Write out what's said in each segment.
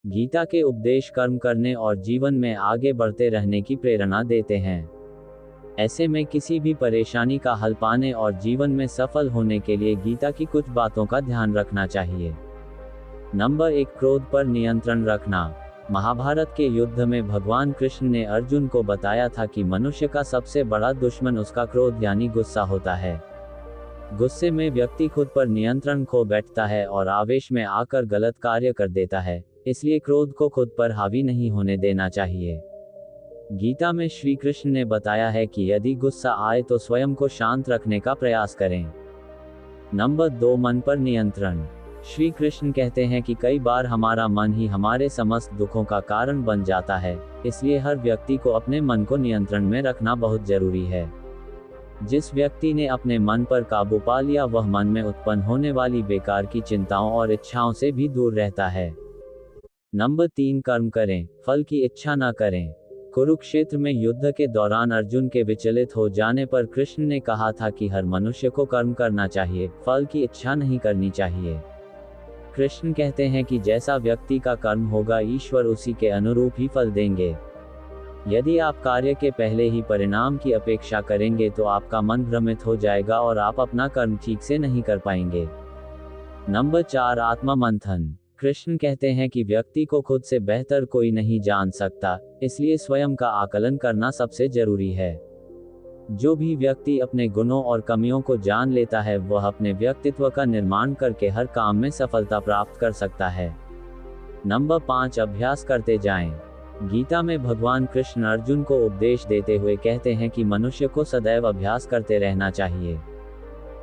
गीता के उपदेश कर्म करने और जीवन में आगे बढ़ते रहने की प्रेरणा देते हैं। ऐसे में किसी भी परेशानी का हल पाने और जीवन में सफल होने के लिए गीता की कुछ बातों का ध्यान रखना चाहिए। नंबर 1, क्रोध पर नियंत्रण रखना। महाभारत के युद्ध में भगवान कृष्ण ने अर्जुन को बताया था कि मनुष्य का सबसे बड़ा दुश्मन उसका क्रोध यानी गुस्सा होता है। गुस्से में व्यक्ति खुद पर नियंत्रण खो बैठता है और आवेश में आकर गलत कार्य कर देता है, इसलिए क्रोध को खुद पर हावी नहीं होने देना चाहिए। गीता में श्री कृष्ण ने बताया है कि यदि गुस्सा आए तो स्वयं को शांत रखने का प्रयास करें। नंबर 2, मन पर नियंत्रण। श्री कृष्ण कहते हैं कि कई बार हमारा मन ही हमारे समस्त दुखों का कारण बन जाता है, इसलिए हर व्यक्ति को अपने मन को नियंत्रण में रखना बहुत जरूरी है। जिस व्यक्ति ने अपने मन पर काबू पा लिया वह मन में उत्पन्न होने वाली बेकार की चिंताओं और इच्छाओं से भी दूर रहता है। नंबर 3, कर्म करें, फल की इच्छा न करें। कुरुक्षेत्र में युद्ध के दौरान अर्जुन के विचलित हो जाने पर कृष्ण ने कहा था कि हर मनुष्य को कर्म करना चाहिए, फल की इच्छा नहीं करनी चाहिए। कृष्ण कहते हैं कि जैसा व्यक्ति का कर्म होगा ईश्वर उसी के अनुरूप ही फल देंगे। यदि आप कार्य के पहले ही परिणाम की अपेक्षा करेंगे तो आपका मन भ्रमित हो जाएगा और आप अपना कर्म ठीक से नहीं कर पाएंगे। नंबर 4, आत्मा मंथन। कृष्ण कहते हैं कि व्यक्ति को खुद से बेहतर कोई नहीं जान सकता, इसलिए स्वयं का आकलन करना सबसे जरूरी है। जो भी व्यक्ति अपने गुणों और कमियों को जान लेता है वह अपने व्यक्तित्व का निर्माण करके हर काम में सफलता प्राप्त कर सकता है। नंबर 5, अभ्यास करते जाएं। गीता में भगवान कृष्ण अर्जुन को उपदेश देते हुए कहते हैं कि मनुष्य को सदैव अभ्यास करते रहना चाहिए।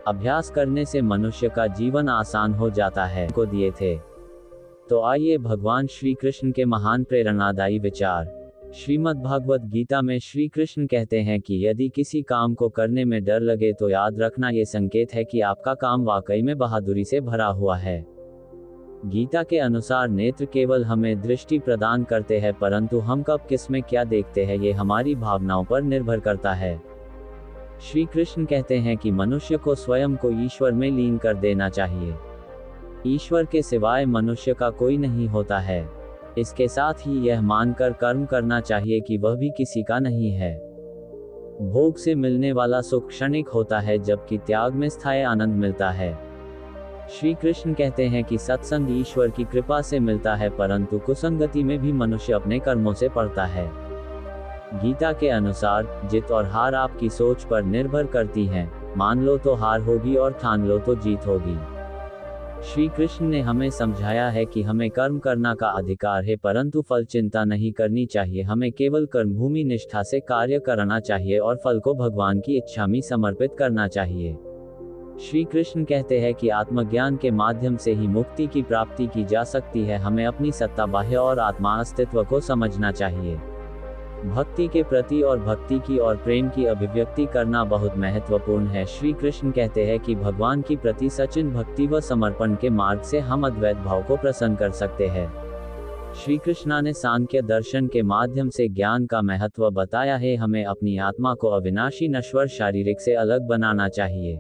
अभ्यास करने से मनुष्य का जीवन आसान हो जाता है को दिए थे। तो आइए भगवान श्री कृष्ण के महान प्रेरणादायी विचार। श्रीमद् भागवत गीता में श्री कृष्ण कहते हैं कि यदि किसी काम को करने में डर लगे तो याद रखना ये संकेत है कि आपका काम वाकई में बहादुरी से भरा हुआ है। गीता के अनुसार नेत्र केवल हमें दृष्टि प्रदान करते हैं, परंतु हम कब किस में क्या देखते हैं ये हमारी भावनाओं पर निर्भर करता है। श्री कृष्ण कहते हैं कि मनुष्य को स्वयं को ईश्वर में लीन कर देना चाहिए। ईश्वर के सिवाय मनुष्य का कोई नहीं होता है। इसके साथ ही यह मानकर कर्म करना चाहिए कि वह भी किसी का नहीं है। भोग से मिलने वाला सुख क्षणिक होता है जबकि त्याग में स्थायी आनंद मिलता है। श्री कृष्ण कहते हैं कि सत्संग ईश्वर की कृपा से मिलता है, परंतु कुसंगति में भी मनुष्य अपने कर्मों से पड़ता है। गीता के अनुसार जीत और हार आपकी सोच पर निर्भर करती हैं। मान लो तो हार होगी और ठान लो तो जीत होगी। श्री कृष्ण ने हमें समझाया है कि हमें कर्म करना का अधिकार है, परंतु फल चिंता नहीं करनी चाहिए। हमें केवल कर्मभूमि निष्ठा से कार्य करना चाहिए और फल को भगवान की इच्छा में समर्पित करना चाहिए। श्री कृष्ण कहते हैं कि आत्मज्ञान के माध्यम से ही मुक्ति की प्राप्ति की जा सकती है। हमें अपनी सत्ता, बाह्य और आत्मा अस्तित्व को समझना चाहिए। भक्ति के प्रति और भक्ति की और प्रेम की अभिव्यक्ति करना बहुत महत्वपूर्ण है। श्री कृष्ण कहते हैं कि भगवान की प्रति सचिन भक्ति व समर्पण के मार्ग से हम अद्वैत भाव को प्रसन्न कर सकते हैं। श्री कृष्ण ने सांख्य दर्शन के माध्यम से ज्ञान का महत्व बताया है। हमें अपनी आत्मा को अविनाशी नश्वर शारीरिक से अलग बनाना चाहिए।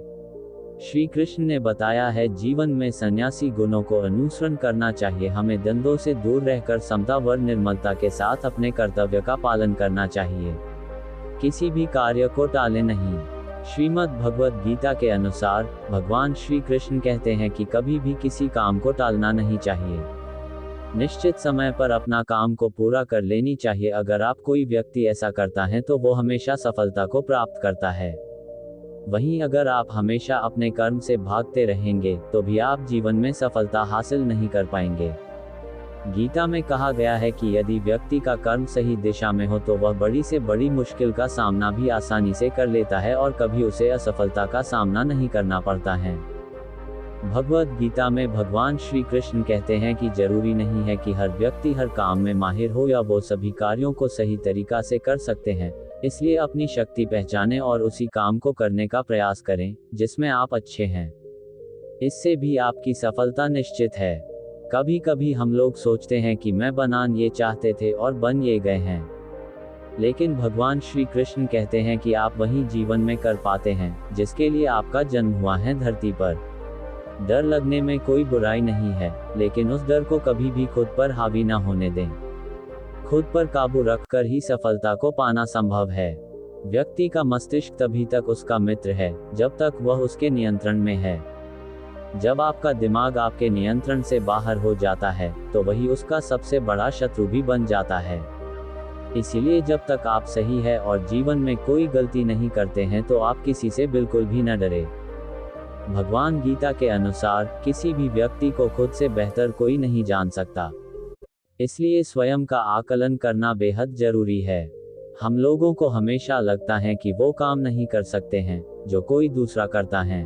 श्री कृष्ण ने बताया है जीवन में सन्यासी गुणों को अनुसरण करना चाहिए। हमें द्वंद्वों से दूर रहकर समता व निर्मलता के साथ अपने कर्तव्य का पालन करना चाहिए। किसी भी कार्य को टाले नहीं। श्रीमद् भगवत गीता के अनुसार भगवान श्री कृष्ण कहते हैं कि कभी भी किसी काम को टालना नहीं चाहिए। निश्चित समय पर अपना काम को पूरा कर लेनी चाहिए। अगर आप कोई व्यक्ति ऐसा करता है तो वो हमेशा सफलता को प्राप्त करता है। वहीं अगर आप हमेशा अपने कर्म से भागते रहेंगे तो भी आप जीवन में सफलता हासिल नहीं कर पाएंगे। गीता में कहा गया है कि यदि व्यक्ति का कर्म सही दिशा में हो तो वह बड़ी से बड़ी मुश्किल का सामना भी आसानी से कर लेता है और कभी उसे असफलता का सामना नहीं करना पड़ता है। भगवद गीता में भगवान श्री कृष्ण कहते हैं कि जरूरी नहीं है कि हर व्यक्ति हर काम में माहिर हो या वो सभी कार्यों को सही तरीका से कर सकते हैं। इसलिए अपनी शक्ति पहचानें और उसी काम को करने का प्रयास करें जिसमें आप अच्छे हैं। इससे भी आपकी सफलता निश्चित है। कभी कभी हम लोग सोचते हैं कि मैं बनान ये चाहते थे और बन ये गए हैं, लेकिन भगवान श्री कृष्ण कहते हैं कि आप वही जीवन में कर पाते हैं जिसके लिए आपका जन्म हुआ है धरती पर। डर लगने में कोई बुराई नहीं है, लेकिन उस डर को कभी भी खुद पर हावी न होने दें। खुद पर काबू रखकर ही सफलता को पाना संभव है। व्यक्ति का मस्तिष्क तभी तक उसका मित्र है, जब तक वह उसके नियंत्रण में है। जब आपका दिमाग आपके नियंत्रण से बाहर हो जाता है, तो वही उसका सबसे बड़ा शत्रु भी बन जाता है। इसीलिए जब तक आप सही है और जीवन में कोई गलती नहीं करते हैं, तो आप किसी से बिल्कुल भी न डरे। भगवान गीता के अनुसार किसी भी व्यक्ति को खुद से बेहतर कोई नहीं जान सकता। इसलिए स्वयं का आकलन करना बेहद जरूरी है। हम लोगों को हमेशा लगता है कि वो काम नहीं कर सकते हैं जो कोई दूसरा करता है।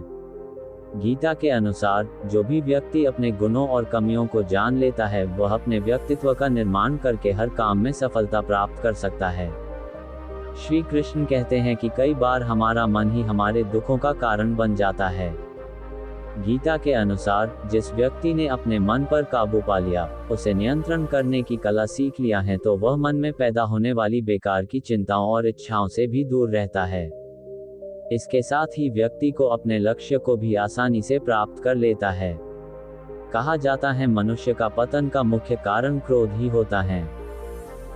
गीता के अनुसार जो भी व्यक्ति अपने गुणों और कमियों को जान लेता है, वह अपने व्यक्तित्व का निर्माण करके हर काम में सफलता प्राप्त कर सकता है। श्री कृष्ण कहते हैं कि कई बार हमारा मन ही हमारे दुखों का कारण बन जाता है। गीता के अनुसार जिस व्यक्ति ने अपने मन पर काबू पा लिया, उसे नियंत्रण करने की कला सीख लिया है, तो वह मन में पैदा होने वाली बेकार की चिंताओं और इच्छाओं से भी दूर रहता है। इसके साथ ही व्यक्ति को अपने लक्ष्य को भी आसानी से प्राप्त कर लेता है। कहा जाता है मनुष्य का पतन का मुख्य कारण क्रोध ही होता है।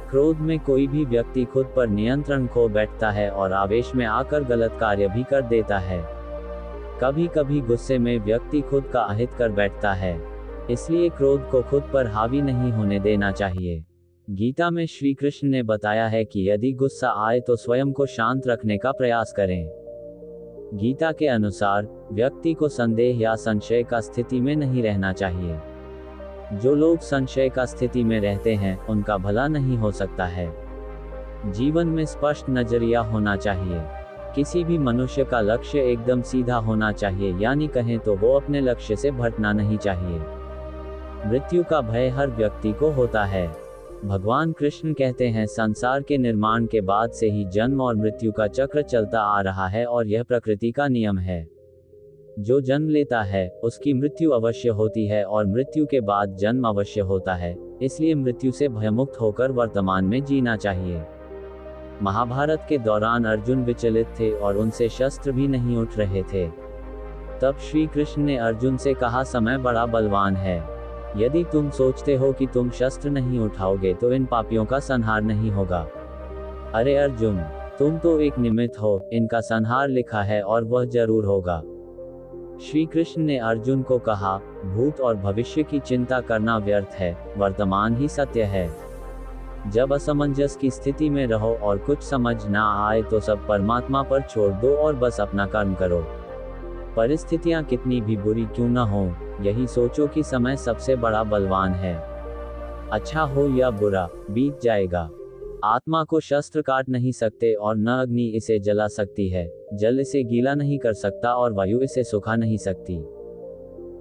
क्रोध में कोई भी व्यक्ति खुद पर नियंत्रण खो बैठता है और आवेश में आकर गलत कार्य भी कर देता है। कभी कभी गुस्से में व्यक्ति खुद का अहित कर बैठता है। इसलिए क्रोध को खुद पर हावी नहीं होने देना चाहिए। गीता में श्री कृष्ण ने बताया है कि यदि गुस्सा आए तो स्वयं को शांत रखने का प्रयास करें। गीता के अनुसार व्यक्ति को संदेह या संशय का स्थिति में नहीं रहना चाहिए। जो लोग संशय का स्थिति में रहते हैं, उनका भला नहीं हो सकता है। जीवन में स्पष्ट नजरिया होना चाहिए। किसी भी मनुष्य का लक्ष्य एकदम सीधा होना चाहिए, यानी कहें तो वो अपने लक्ष्य से भटकना नहीं चाहिए। मृत्यु का भय हर व्यक्ति को होता है। भगवान कृष्ण कहते हैं, संसार के निर्माण के बाद से ही जन्म और मृत्यु का चक्र चलता आ रहा है और यह प्रकृति का नियम है। जो जन्म लेता है उसकी मृत्यु अवश्य होती है और मृत्यु के बाद जन्म अवश्य होता है। इसलिए मृत्यु से भयमुक्त होकर वर्तमान में जीना चाहिए। महाभारत के दौरान अर्जुन विचलित थे और उनसे शस्त्र भी नहीं उठ रहे थे। तब श्री कृष्ण ने अर्जुन से कहा, समय बड़ा बलवान है। यदि तुम सोचते हो कि तुम शस्त्र नहीं उठाओगे तो इन पापियों का संहार नहीं होगा। अरे अर्जुन, तुम तो एक निमित्त हो, इनका संहार लिखा है और वह जरूर होगा। श्री कृष्ण ने अर्जुन को कहा, भूत और भविष्य की चिंता करना व्यर्थ है, वर्तमान ही सत्य है। जब असमंजस की स्थिति में रहो और कुछ समझ ना आए तो सब परमात्मा पर छोड़ दो और बस अपना कर्म करो। परिस्थितियां कितनी भी बुरी क्यों न हो, यही सोचो कि समय सबसे बड़ा बलवान है। अच्छा हो या बुरा, बीत जाएगा। आत्मा को शस्त्र काट नहीं सकते और न अग्नि इसे जला सकती है, जल इसे गीला नहीं कर सकता और वायु इसे सुखा नहीं सकती।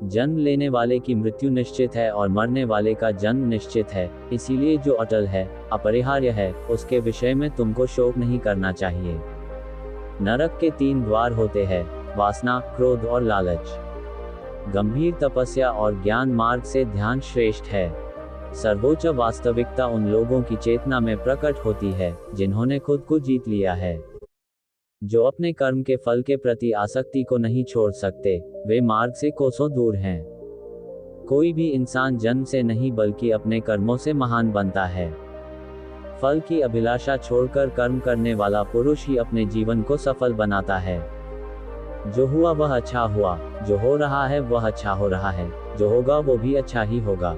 जन्म लेने वाले की मृत्यु निश्चित है और मरने वाले का जन्म निश्चित है। इसीलिए जो अटल है, अपरिहार्य है, उसके विषय में तुमको शोक नहीं करना चाहिए। नरक के 3 द्वार होते हैं, वासना, क्रोध और लालच। गंभीर तपस्या और ज्ञान मार्ग से ध्यान श्रेष्ठ है। सर्वोच्च वास्तविकता उन लोगों की चेतना में प्रकट होती है जिन्होंने खुद को जीत लिया है। जो अपने कर्म के फल के प्रति आसक्ति को नहीं छोड़ सकते, वे मार्ग से कोसों दूर हैं। कोई भी इंसान जन्म से नहीं बल्कि अपने कर्मों से महान बनता है। फल की अभिलाषा छोड़कर कर्म करने वाला पुरुष ही अपने जीवन को सफल बनाता है। जो हुआ वह अच्छा हुआ, जो हो रहा है वह अच्छा हो रहा है, जो होगा वो भी अच्छा ही होगा।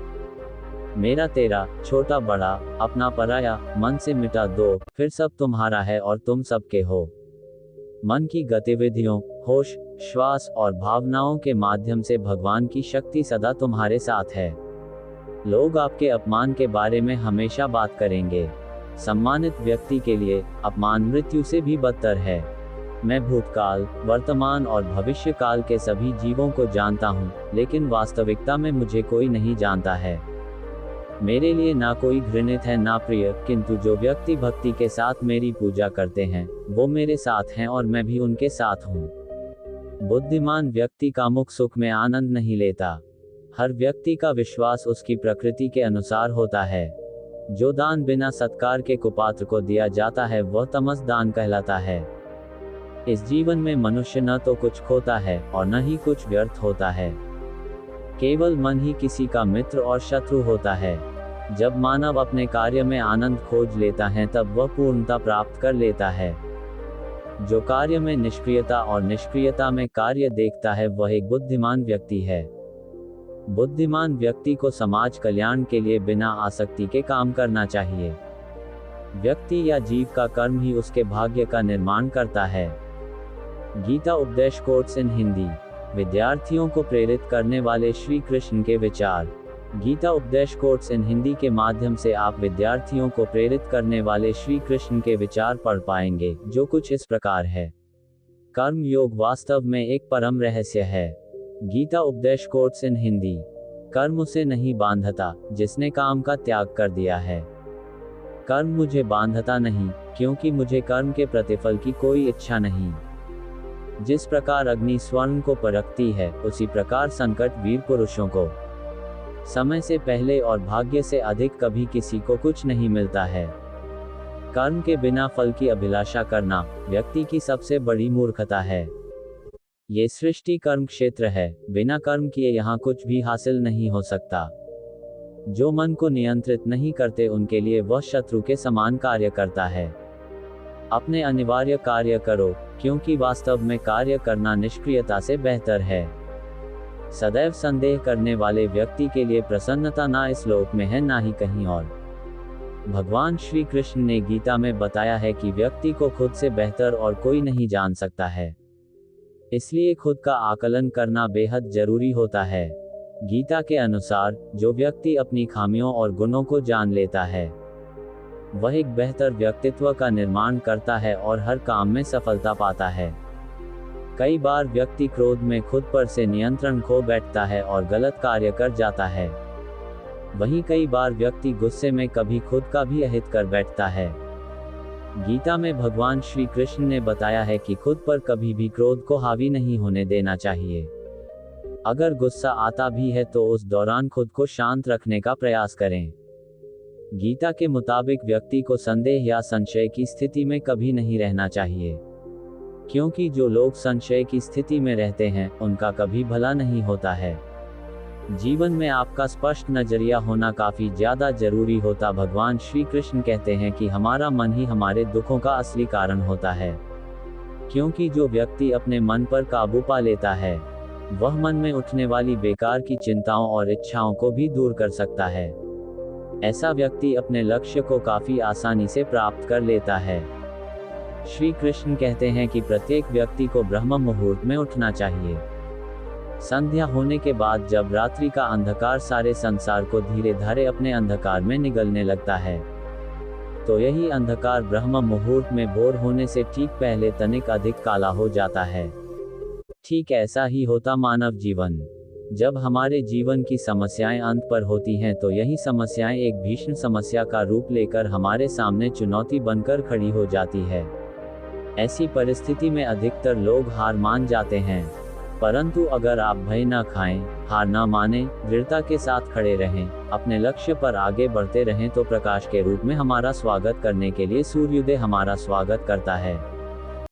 मेरा तेरा, छोटा बड़ा, अपना पराया, मन से मिटा दो, फिर सब तुम्हारा है और तुम सबके हो। मन की गतिविधियों, होश, श्वास और भावनाओं के माध्यम से भगवान की शक्ति सदा तुम्हारे साथ है। लोग आपके अपमान के बारे में हमेशा बात करेंगे। सम्मानित व्यक्ति के लिए अपमान मृत्यु से भी बदतर है। मैं भूतकाल, वर्तमान और भविष्य काल के सभी जीवों को जानता हूँ, लेकिन वास्तविकता में मुझे कोई नहीं जानता है। मेरे लिए ना कोई घृणित है ना प्रिय, किंतु जो व्यक्ति भक्ति के साथ मेरी पूजा करते हैं, वो मेरे साथ हैं और मैं भी उनके साथ हूँ। बुद्धिमान व्यक्ति कामुक सुख में आनंद नहीं लेता। हर व्यक्ति का विश्वास उसकी प्रकृति के अनुसार होता है। जो दान बिना सत्कार के कुपात्र को दिया जाता है वह तमस दान कहलाता है। इस जीवन में मनुष्य न तो कुछ खोता है और न ही कुछ व्यर्थ होता है। केवल मन ही किसी का मित्र और शत्रु होता है। जब मानव अपने कार्य में आनंद खोज लेता है तब वह पूर्णता प्राप्त कर लेता है। जो कार्य में निष्क्रियता और निष्क्रियता में कार्य देखता है वह एक बुद्धिमान व्यक्ति है। बुद्धिमान व्यक्ति को समाज कल्याण के लिए बिना आसक्ति के काम करना चाहिए। व्यक्ति या जीव का कर्म ही उसके भाग्य का निर्माण करता है। गीता उपदेश कोट्स इन हिंदी। विद्यार्थियों को प्रेरित करने वाले श्री कृष्ण के विचार। गीता उपदेश कोट्स इन हिंदी के माध्यम से आप विद्यार्थियों को प्रेरित करने वाले श्री कृष्ण के विचार पढ़ पाएंगे, जो कुछ इस प्रकार है। कर्म योग वास्तव में एक परम रहस्य है। गीता उपदेश कोट्स इन हिंदी। कर्म उसे नहीं बांधता जिसने काम का त्याग कर दिया है। कर्म मुझे बांधता नहीं, क्योंकि मुझे कर्म के प्रतिफल की कोई इच्छा नहीं। जिस प्रकार अग्नि स्वर्ण को परखती है, उसी प्रकार संकट वीर पुरुषों को समय से पहले और भाग्य से अधिक कभी किसी को कुछ नहीं मिलता है। कर्म के बिना फल की अभिलाषा करना व्यक्ति की सबसे बड़ी मूर्खता है। ये सृष्टि कर्म क्षेत्र है, बिना कर्म किए यहाँ कुछ भी हासिल नहीं हो सकता। जो मन को नियंत्रित नहीं करते उनके लिए वह शत्रु के समान कार्य करता है। अपने अनिवार्य कार्य करो, क्योंकि वास्तव में कार्य करना निष्क्रियता से बेहतर है। सदैव संदेह करने वाले व्यक्ति के लिए प्रसन्नता ना इस लोक में है ना ही कहीं और। भगवान श्री कृष्ण ने गीता में बताया है कि व्यक्ति को खुद से बेहतर और कोई नहीं जान सकता है। इसलिए खुद का आकलन करना बेहद जरूरी होता है। गीता के अनुसार जो व्यक्ति अपनी खामियों और गुणों को जान लेता है वह एक बेहतर व्यक्तित्व का निर्माण करता है और हर काम में सफलता पाता है। कई बार व्यक्ति क्रोध में खुद पर से नियंत्रण खो बैठता है और गलत कार्य कर जाता है। वहीं कई बार व्यक्ति गुस्से में कभी खुद का भी अहित कर बैठता है। गीता में भगवान श्री कृष्ण ने बताया है कि खुद पर कभी भी क्रोध को हावी नहीं होने देना चाहिए। अगर गुस्सा आता भी है तो उस दौरान खुद को शांत रखने का प्रयास करें। गीता के मुताबिक व्यक्ति को संदेह या संशय की स्थिति में कभी नहीं रहना चाहिए, क्योंकि जो लोग संशय की स्थिति में रहते हैं उनका कभी भला नहीं होता है। जीवन में आपका स्पष्ट नजरिया होना काफी ज्यादा जरूरी होता। भगवान श्री कृष्ण कहते हैं कि हमारा मन ही हमारे दुखों का असली कारण होता है, क्योंकि जो व्यक्ति अपने मन पर काबू पा लेता है वह मन में उठने वाली बेकार की चिंताओं और इच्छाओं को भी दूर कर सकता है। ऐसा व्यक्ति अपने लक्ष्य को काफी आसानी से प्राप्त कर लेता है। श्री कृष्ण कहते हैं कि प्रत्येक व्यक्ति को ब्रह्म मुहूर्त में उठना चाहिए। संध्या होने के बाद जब रात्रि का अंधकार सारे संसार को धीरे धीरे अपने अंधकार में निगलने लगता है, तो यही अंधकार ब्रह्म मुहूर्त में भोर होने से ठीक पहले तनिक अधिक काला हो जाता है। ठीक ऐसा ही होता मानव जीवन। जब हमारे जीवन की समस्याएं अंत पर होती हैं तो यही समस्याएं एक भीषण समस्या का रूप लेकर हमारे सामने चुनौती बनकर खड़ी हो जाती है। ऐसी परिस्थिति में अधिकतर लोग हार मान जाते हैं, परंतु अगर आप भय न खाएं, हार न माने, दृढ़ता के साथ खड़े रहें, अपने लक्ष्य पर आगे बढ़ते रहें तो प्रकाश के रूप में हमारा स्वागत करने के लिए सूर्योदय हमारा स्वागत करता है।